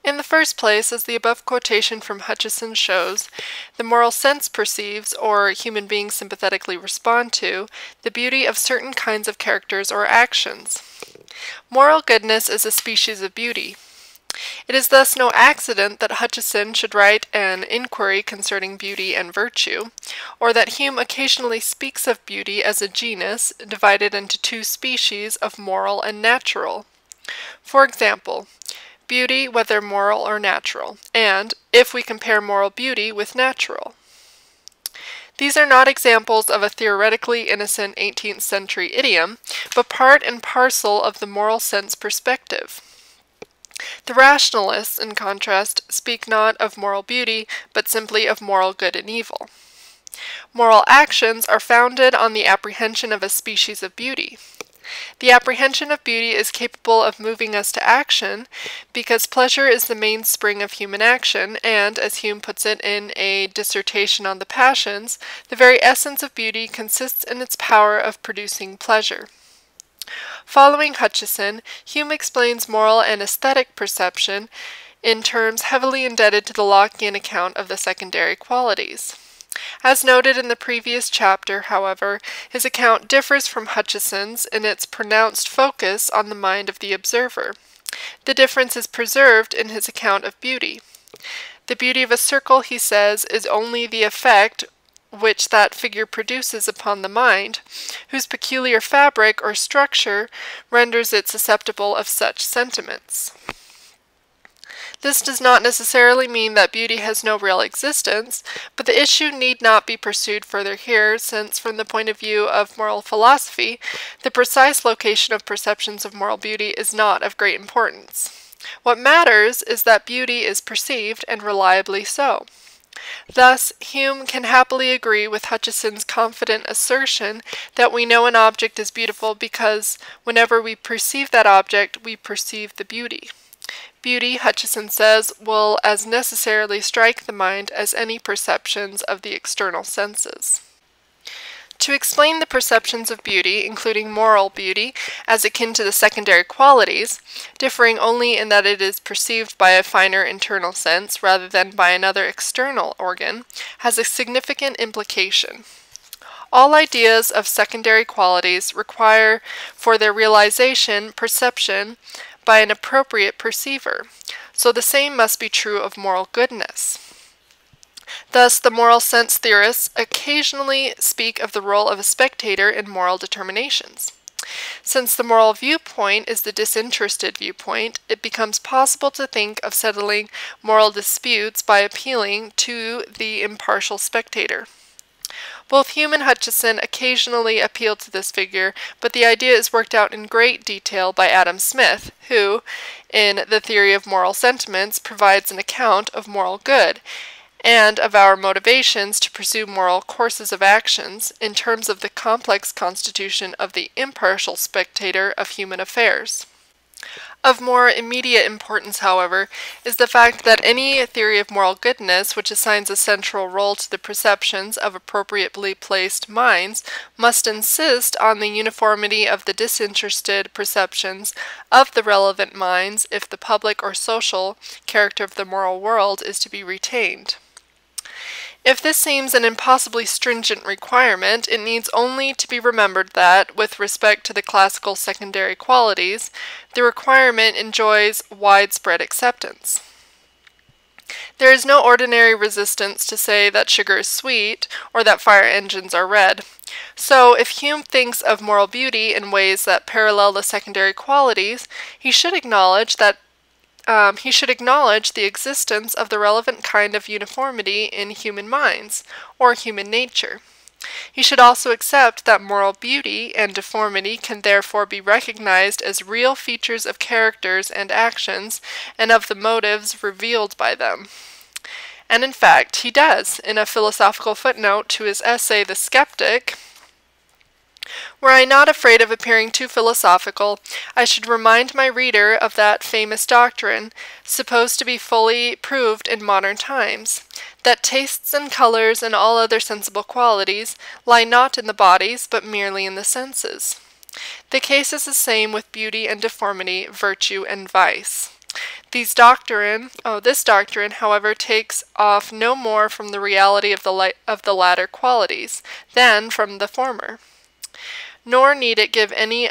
In the first place, as the above quotation from Hutcheson shows, the moral sense perceives, or human beings sympathetically respond to, the beauty of certain kinds of characters or actions. Moral goodness is a species of beauty. It is thus no accident that Hutcheson should write an inquiry concerning beauty and virtue, or that Hume occasionally speaks of beauty as a genus divided into two species of moral and natural. For example, beauty whether moral or natural, and if we compare moral beauty with natural. These are not examples of a theoretically innocent 18th century idiom, but part and parcel of the moral sense perspective. The rationalists, in contrast, speak not of moral beauty, but simply of moral good and evil. Moral actions are founded on the apprehension of a species of beauty. The apprehension of beauty is capable of moving us to action, because pleasure is the mainspring of human action, and, as Hume puts it in a dissertation on the passions, the very essence of beauty consists in its power of producing pleasure. Following Hutcheson, Hume explains moral and aesthetic perception in terms heavily indebted to the Lockean account of the secondary qualities. As noted in the previous chapter, however, his account differs from Hutcheson's in its pronounced focus on the mind of the observer. The difference is preserved in his account of beauty. The beauty of a circle, he says, is only the effect which that figure produces upon the mind, whose peculiar fabric or structure renders it susceptible of such sentiments. This does not necessarily mean that beauty has no real existence, but the issue need not be pursued further here, since from the point of view of moral philosophy, the precise location of perceptions of moral beauty is not of great importance. What matters is that beauty is perceived, and reliably so. Thus, Hume can happily agree with Hutcheson's confident assertion that we know an object is beautiful because whenever we perceive that object, we perceive the beauty. Beauty, Hutcheson says, will as necessarily strike the mind as any perceptions of the external senses. To explain the perceptions of beauty, including moral beauty, as akin to the secondary qualities, differing only in that it is perceived by a finer internal sense rather than by another external organ, has a significant implication. All ideas of secondary qualities require for their realization perception by an appropriate perceiver, so the same must be true of moral goodness. Thus, the moral sense theorists occasionally speak of the role of a spectator in moral determinations. Since the moral viewpoint is the disinterested viewpoint, it becomes possible to think of settling moral disputes by appealing to the impartial spectator. Both Hume and Hutcheson occasionally appeal to this figure, but the idea is worked out in great detail by Adam Smith, who, in the Theory of Moral Sentiments, provides an account of moral good, and of our motivations to pursue moral courses of actions in terms of the complex constitution of the impartial spectator of human affairs. Of more immediate importance, however, is the fact that any theory of moral goodness which assigns a central role to the perceptions of appropriately placed minds must insist on the uniformity of the disinterested perceptions of the relevant minds if the public or social character of the moral world is to be retained. If this seems an impossibly stringent requirement, it needs only to be remembered that, with respect to the classical secondary qualities, the requirement enjoys widespread acceptance. There is no ordinary resistance to say that sugar is sweet, or that fire engines are red. So, if Hume thinks of moral beauty in ways that parallel the secondary qualities, he should acknowledge the existence of the relevant kind of uniformity in human minds, or human nature. He should also accept that moral beauty and deformity can therefore be recognized as real features of characters and actions, and of the motives revealed by them. And in fact, he does, in a philosophical footnote to his essay The Skeptic. Were I not afraid of appearing too philosophical, I should remind my reader of that famous doctrine, supposed to be fully proved in modern times, that tastes and colors and all other sensible qualities lie not in the bodies, but merely in the senses. The case is the same with beauty and deformity, virtue and vice. This doctrine, however, takes off no more from the reality of the latter qualities than from the former. Nor need it give any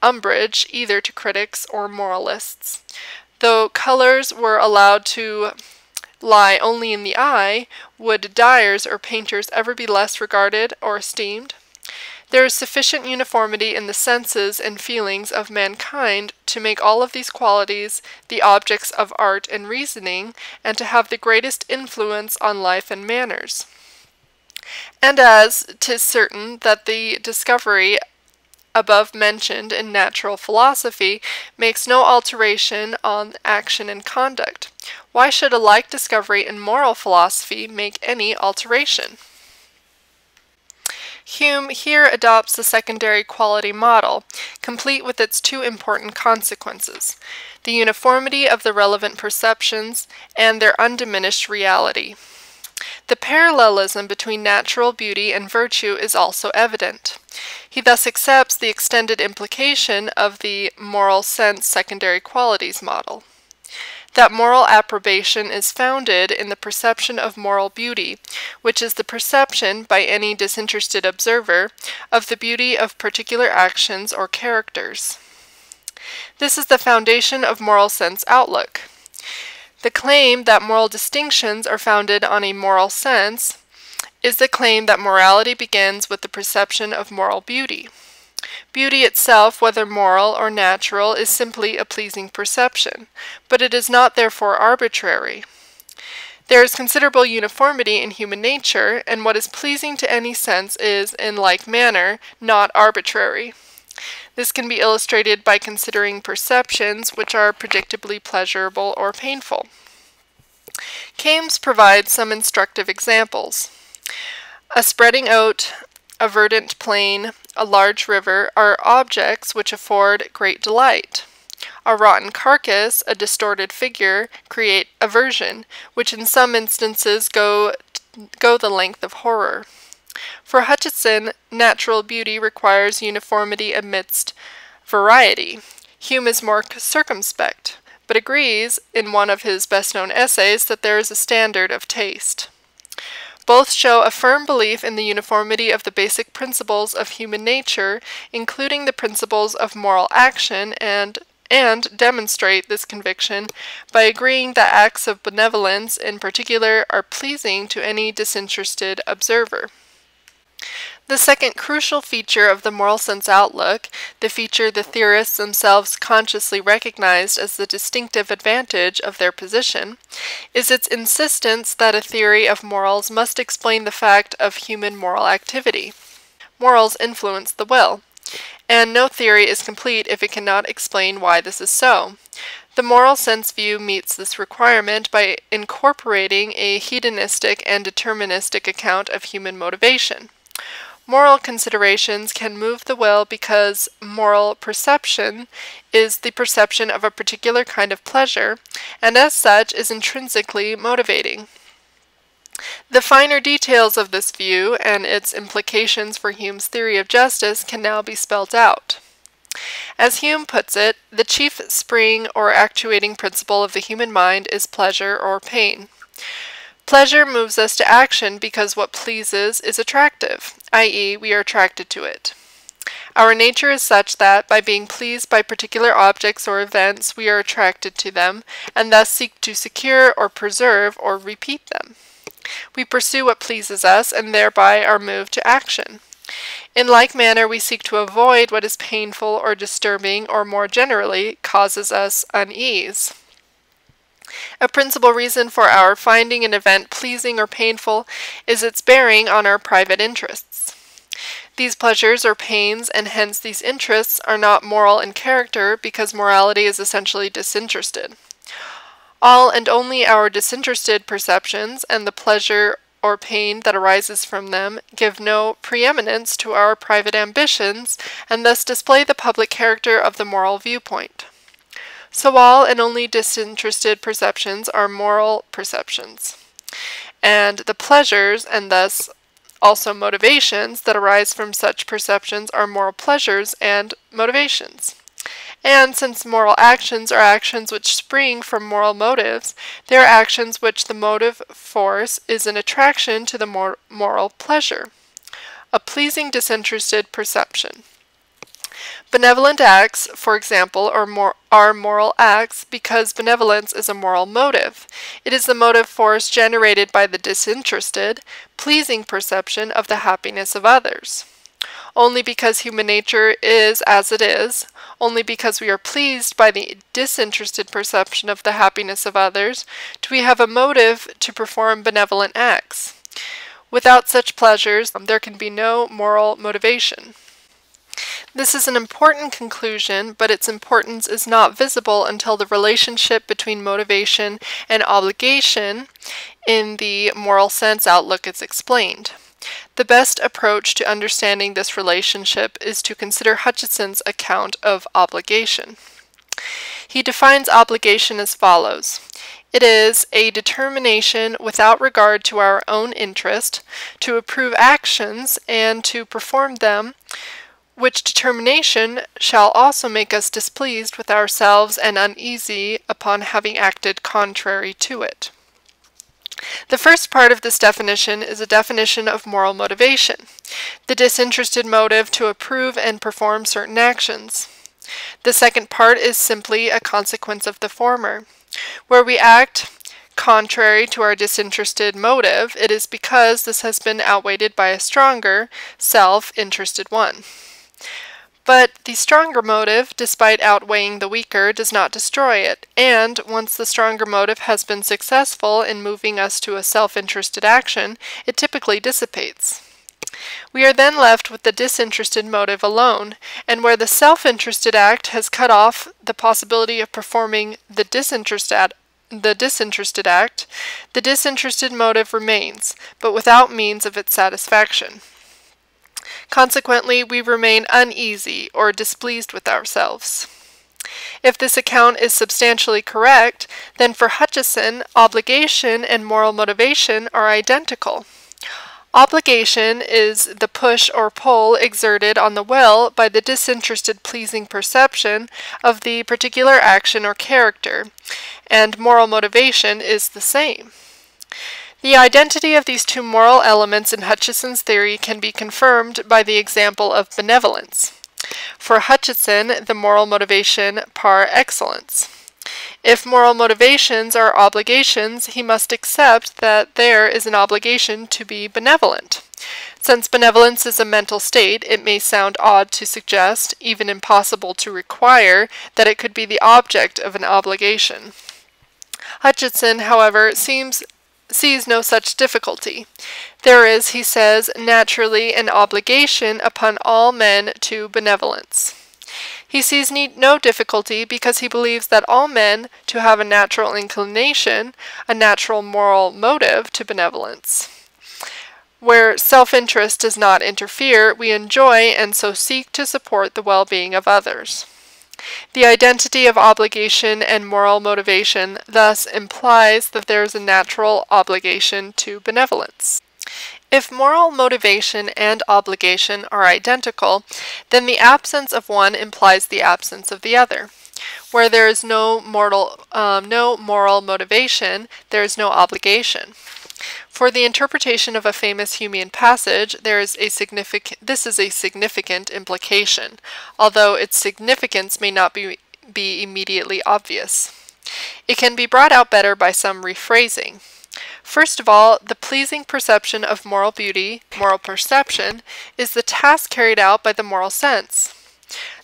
umbrage either to critics or moralists. Though colors were allowed to lie only in the eye, would dyers or painters ever be less regarded or esteemed? There is sufficient uniformity in the senses and feelings of mankind to make all of these qualities the objects of art and reasoning, and to have the greatest influence on life and manners. And as 'tis certain that the discovery above mentioned in natural philosophy makes no alteration on action and conduct, why should a like discovery in moral philosophy make any alteration? Hume here adopts the secondary quality model, complete with its two important consequences: the uniformity of the relevant perceptions and their undiminished reality. The parallelism between natural beauty and virtue is also evident. He thus accepts the extended implication of the moral sense secondary qualities model. That moral approbation is founded in the perception of moral beauty, which is the perception, by any disinterested observer, of the beauty of particular actions or characters. This is the foundation of moral sense outlook. The claim that moral distinctions are founded on a moral sense is the claim that morality begins with the perception of moral beauty. Beauty itself, whether moral or natural, is simply a pleasing perception, but it is not therefore arbitrary. There is considerable uniformity in human nature, and what is pleasing to any sense is, in like manner, not arbitrary. This can be illustrated by considering perceptions which are predictably pleasurable or painful. Hume provides some instructive examples. A spreading out, a verdant plain, a large river are objects which afford great delight. A rotten carcass, a distorted figure, create aversion, which in some instances go the length of horror. For Hutcheson, natural beauty requires uniformity amidst variety. Hume is more circumspect, but agrees in one of his best-known essays that there is a standard of taste. Both show a firm belief in the uniformity of the basic principles of human nature, including the principles of moral action, and demonstrate this conviction by agreeing that acts of benevolence in particular are pleasing to any disinterested observer. The second crucial feature of the moral sense outlook, the feature the theorists themselves consciously recognized as the distinctive advantage of their position, is its insistence that a theory of morals must explain the fact of human moral activity. Morals influence the will, and no theory is complete if it cannot explain why this is so. The moral sense view meets this requirement by incorporating a hedonistic and deterministic account of human motivation. Moral considerations can move the will because moral perception is the perception of a particular kind of pleasure, and as such is intrinsically motivating. The finer details of this view and its implications for Hume's theory of justice can now be spelt out. As Hume puts it, the chief spring or actuating principle of the human mind is pleasure or pain. Pleasure moves us to action because what pleases is attractive, i.e., we are attracted to it. Our nature is such that, by being pleased by particular objects or events, we are attracted to them, and thus seek to secure or preserve or repeat them. We pursue what pleases us, and thereby are moved to action. In like manner, we seek to avoid what is painful or disturbing, or more generally, causes us unease. A principal reason for our finding an event pleasing or painful is its bearing on our private interests. These pleasures or pains, and hence these interests, are not moral in character because morality is essentially disinterested. All and only our disinterested perceptions and the pleasure or pain that arises from them give no preeminence to our private ambitions and thus display the public character of the moral viewpoint. So all and only disinterested perceptions are moral perceptions, and the pleasures, and thus also motivations, that arise from such perceptions are moral pleasures and motivations. And since moral actions are actions which spring from moral motives, they are actions which the motive force is an attraction to the moral pleasure, a pleasing disinterested perception. Benevolent acts, for example, are moral acts because benevolence is a moral motive. It is the motive force generated by the disinterested, pleasing perception of the happiness of others. Only because human nature is as it is, only because we are pleased by the disinterested perception of the happiness of others, do we have a motive to perform benevolent acts. Without such pleasures, there can be no moral motivation. This is an important conclusion, but its importance is not visible until the relationship between motivation and obligation in the moral sense outlook is explained. The best approach to understanding this relationship is to consider Hutcheson's account of obligation. He defines obligation as follows. It is a determination without regard to our own interest to approve actions and to perform them, which determination shall also make us displeased with ourselves and uneasy upon having acted contrary to it. The first part of this definition is a definition of moral motivation, the disinterested motive to approve and perform certain actions. The second part is simply a consequence of the former. Where we act contrary to our disinterested motive, it is because this has been outweighed by a stronger, self-interested one. But the stronger motive, despite outweighing the weaker, does not destroy it, and once the stronger motive has been successful in moving us to a self-interested action, it typically dissipates. We are then left with the disinterested motive alone, and where the self-interested act has cut off the possibility of performing the disinterested act, the disinterested motive remains, but without means of its satisfaction. Consequently, we remain uneasy or displeased with ourselves. If this account is substantially correct, then for Hutcheson, obligation and moral motivation are identical. Obligation is the push or pull exerted on the will by the disinterested pleasing perception of the particular action or character, and moral motivation is the same. The identity of these two moral elements in Hutcheson's theory can be confirmed by the example of benevolence. For Hutcheson, the moral motivation par excellence. If moral motivations are obligations, he must accept that there is an obligation to be benevolent. Since benevolence is a mental state, it may sound odd to suggest, even impossible to require, that it could be the object of an obligation. Hutcheson, however, sees no such difficulty. There is, he says, naturally an obligation upon all men to benevolence. He sees no difficulty because he believes that all men to have a natural inclination, a natural moral motive to benevolence. Where self-interest does not interfere, we enjoy and so seek to support the well-being of others. The identity of obligation and moral motivation thus implies that there is a natural obligation to benevolence. If moral motivation and obligation are identical, then the absence of one implies the absence of the other. Where there is no moral motivation, there is no obligation. For the interpretation of a famous Humean passage, this is a significant implication, although its significance may not be immediately obvious. It can be brought out better by some rephrasing. First of all, the pleasing perception of moral beauty, moral perception, is the task carried out by the moral sense.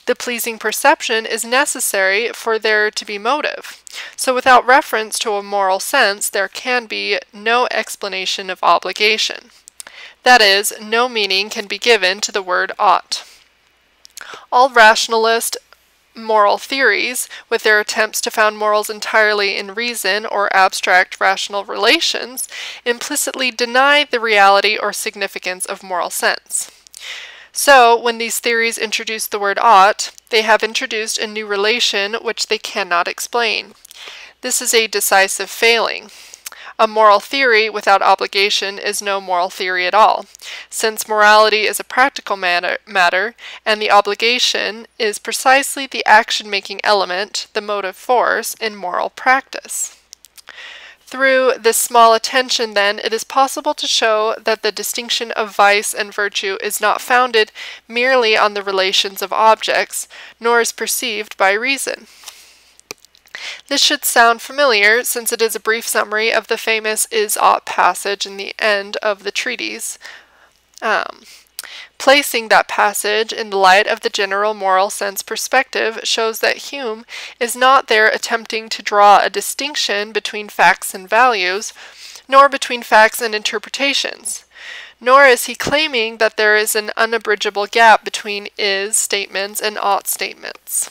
The pleasing perception is necessary for there to be motive. So without reference to a moral sense, there can be no explanation of obligation. That is, no meaning can be given to the word ought. All rationalist moral theories, with their attempts to found morals entirely in reason or abstract rational relations, implicitly deny the reality or significance of moral sense. So, when these theories introduce the word ought, they have introduced a new relation which they cannot explain. This is a decisive failing. A moral theory without obligation is no moral theory at all, since morality is a practical matter, and the obligation is precisely the action-making element, the motive force, in moral practice. Through this small attention, then, it is possible to show that the distinction of vice and virtue is not founded merely on the relations of objects, nor is perceived by reason. This should sound familiar, since it is a brief summary of the famous is-ought passage in the end of the treatise. Placing that passage in the light of the general moral sense perspective shows that Hume is not there attempting to draw a distinction between facts and values, nor between facts and interpretations, nor is he claiming that there is an unabridgable gap between is statements and ought statements.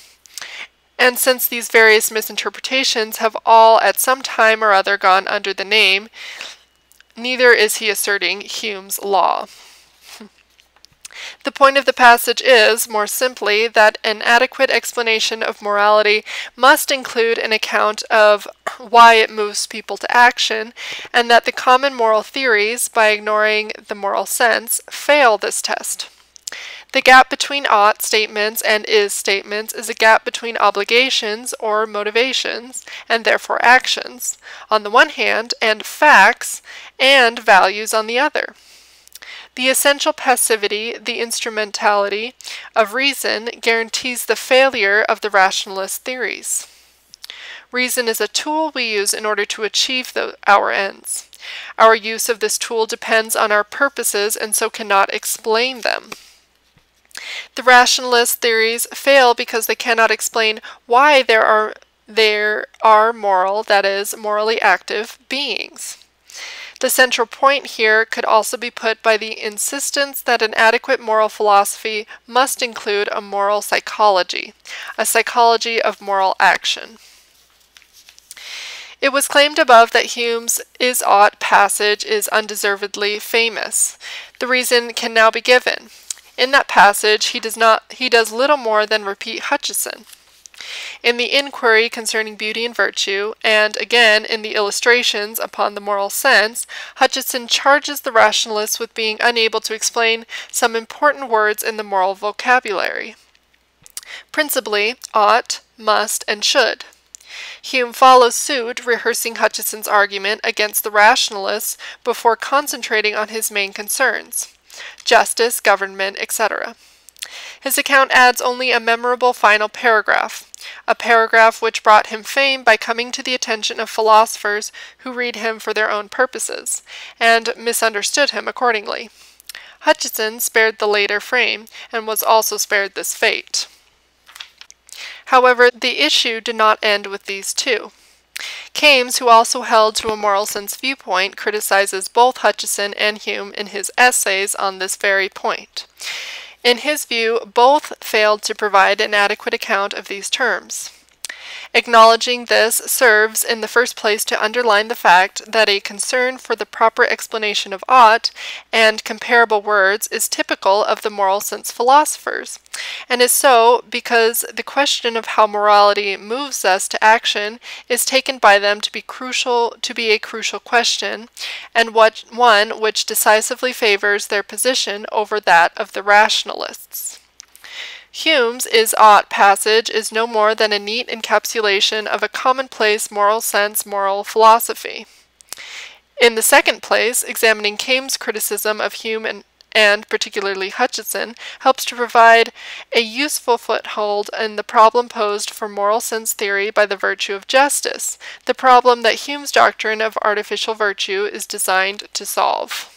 And since these various misinterpretations have all at some time or other gone under the name, neither is he asserting Hume's law. The point of the passage is, more simply, that an adequate explanation of morality must include an account of why it moves people to action, and that the common moral theories, by ignoring the moral sense, fail this test. The gap between ought statements and is statements is a gap between obligations or motivations, and therefore actions, on the one hand, and facts and values on the other. The essential passivity, the instrumentality of reason, guarantees the failure of the rationalist theories. Reason is a tool we use in order to achieve our ends. Our use of this tool depends on our purposes and so cannot explain them. The rationalist theories fail because they cannot explain why there are moral, that is, morally active, beings. The central point here could also be put by the insistence that an adequate moral philosophy must include a moral psychology, a psychology of moral action. It was claimed above that Hume's is-ought passage is undeservedly famous. The reason can now be given. In that passage, he does little more than repeat Hutcheson. In the inquiry concerning beauty and virtue, and again in the illustrations upon the moral sense, Hutcheson charges the rationalists with being unable to explain some important words in the moral vocabulary, principally ought, must, and should. Hume follows suit, rehearsing Hutcheson's argument against the rationalists before concentrating on his main concerns: justice, government, etc. His account adds only a memorable final paragraph, a paragraph which brought him fame by coming to the attention of philosophers who read him for their own purposes, and misunderstood him accordingly. Hutcheson spared the later fame, and was also spared this fate. However, the issue did not end with these two. Keynes, who also held to a moral sense viewpoint, criticizes both Hutcheson and Hume in his essays on this very point. In his view, both failed to provide an adequate account of these terms. Acknowledging this serves in the first place to underline the fact that a concern for the proper explanation of ought and comparable words is typical of the moral sense philosophers, and is so because the question of how morality moves us to action is taken by them to be a crucial question, and one which decisively favors their position over that of the rationalists. Hume's is-ought passage is no more than a neat encapsulation of a commonplace moral sense moral philosophy. In the second place, examining Keynes' criticism of Hume and particularly Hutcheson helps to provide a useful foothold in the problem posed for moral sense theory by the virtue of justice, the problem that Hume's doctrine of artificial virtue is designed to solve.